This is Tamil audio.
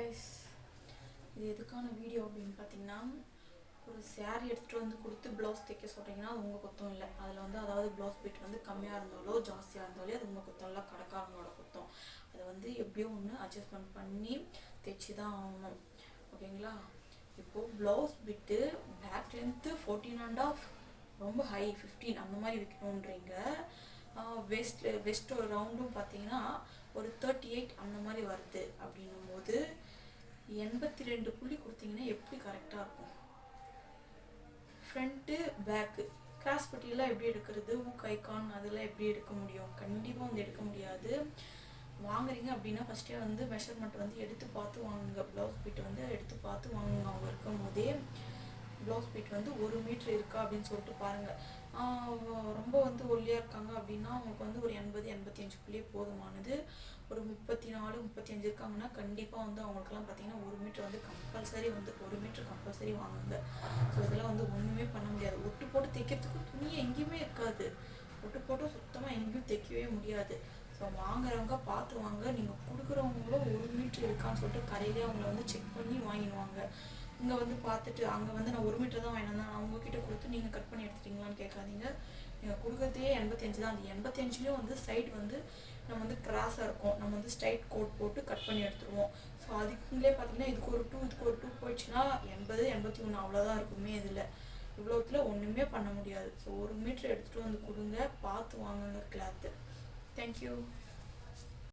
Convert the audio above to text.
கைஸ், இது எதுக்கான வீடியோ அப்படின்னு பார்த்தீங்கன்னா, ஒரு சேரீ எடுத்துகிட்டு வந்து கொடுத்து ப்ளவுஸ் தைக்க சொல்கிறீங்கன்னா அது உங்கள் குத்தம் இல்லை. அதில் வந்து அதாவது ப்ளவுஸ் பீட் வந்து கம்மியாக இருந்தாலோ ஜாஸ்தியாக இருந்தாலே அது உங்கள் குத்தம் இல்லை, கடைக்காரங்களோட குத்தம். அதை வந்து எப்படியோ ஒன்று அட்ஜஸ்ட்மெண்ட் பண்ணி தைச்சி தான் ஆகணும். ஓகேங்களா? இப்போது ப்ளவுஸ் பிட்டு பேக் லென்த்து 14.5, ரொம்ப ஹை 15 அந்த மாதிரி விற்கணுன்றீங்க. வெஸ்ட் ரவுண்டும் பார்த்தீங்கன்னா ஒரு 38 அந்த மாதிரி வருது. அப்படின்னும் போது 82 புள்ளி கொடுத்தீங்கன்னா எப்படி கரெக்டாக இருக்கும்? ஃப்ரண்ட்டு பேக்கு கிராஸ் பட்டியெல்லாம் எப்படி எடுக்கிறது? ஊக் ஐக்கான் அதெல்லாம் எப்படி எடுக்க முடியும்? கண்டிப்பாக வந்து எடுக்க முடியாது. வாங்குறீங்க அப்படின்னா ஃபஸ்ட்டே வந்து மெஷர்மெண்ட் வந்து எடுத்து பார்த்து வாங்குங்க. ப்ளவுஸ் பீட் வந்து எடுத்து பார்த்து வாங்குங்க. அவங்க இருக்கும் போதே ப்ளவுஸ் பீட் வந்து 1 மீட்ரு இருக்கா அப்படின்னு சொல்லிட்டு பாருங்கள். ரொம்ப வந்து ஒல்லியாக இருக்காங்க அப்படின்னா அவங்களுக்கு வந்து ஒரு 80-85 புள்ளியே போதுமானது. ஒரு 34-35 இருக்காங்கன்னா கண்டிப்பாக வந்து அவங்களுக்குலாம் பார்த்தீங்கன்னா 1 மீட்ரு வந்து கம்பல்சரி வந்து 1 மீட்ரு கம்பல்சரி வாங்குங்க. ஸோ இதெல்லாம் வந்து ஒன்றுமே பண்ண முடியாது. ஒட்டு போட்டு தைக்கிறதுக்கு துணி எங்கேயுமே இருக்காது. ஒட்டு போட்டு சுத்தமாக எங்கேயும் தைக்கவே முடியாது. ஸோ வாங்குறவங்க பார்த்து வாங்க. நீங்கள் கொடுக்குறவங்களும் 1 மீட்ரு இருக்கான்னு சொல்லிட்டு கடையிலே அவங்கள வந்து செக் பண்ணி வாங்கிடுவாங்க. இங்கே வந்து பார்த்துட்டு அங்கே வந்து நான் 1 மீட்டர் தான் வாங்கினேன், நான் உங்ககிட்ட கொடுத்து நீங்கள் கட் பண்ணி எடுத்துட்டீங்களான்னு கேட்காதீங்க. நீங்கள் கொடுக்குறதே 85 தான். அந்த 85லேயும் வந்து சைடு வந்து நம்ம வந்து கிராஸாக இருக்கும். நம்ம வந்து ஸ்ட்ரைட் கோட் போட்டு கட் பண்ணி எடுத்துருவோம். ஸோ அதுக்குங்களே பார்த்தீங்கன்னா இதுக்கு ஒரு 2 போயிடுச்சுன்னா 80-81 அவ்வளோதான் இருக்குமே. இதில் இவ்வளோத்துல ஒன்றுமே பண்ண முடியாது. ஸோ 1 மீட்ரு எடுத்துகிட்டு வந்து கொடுங்க, பார்த்து வாங்குங்க கிளாத்து. தேங்க்யூ.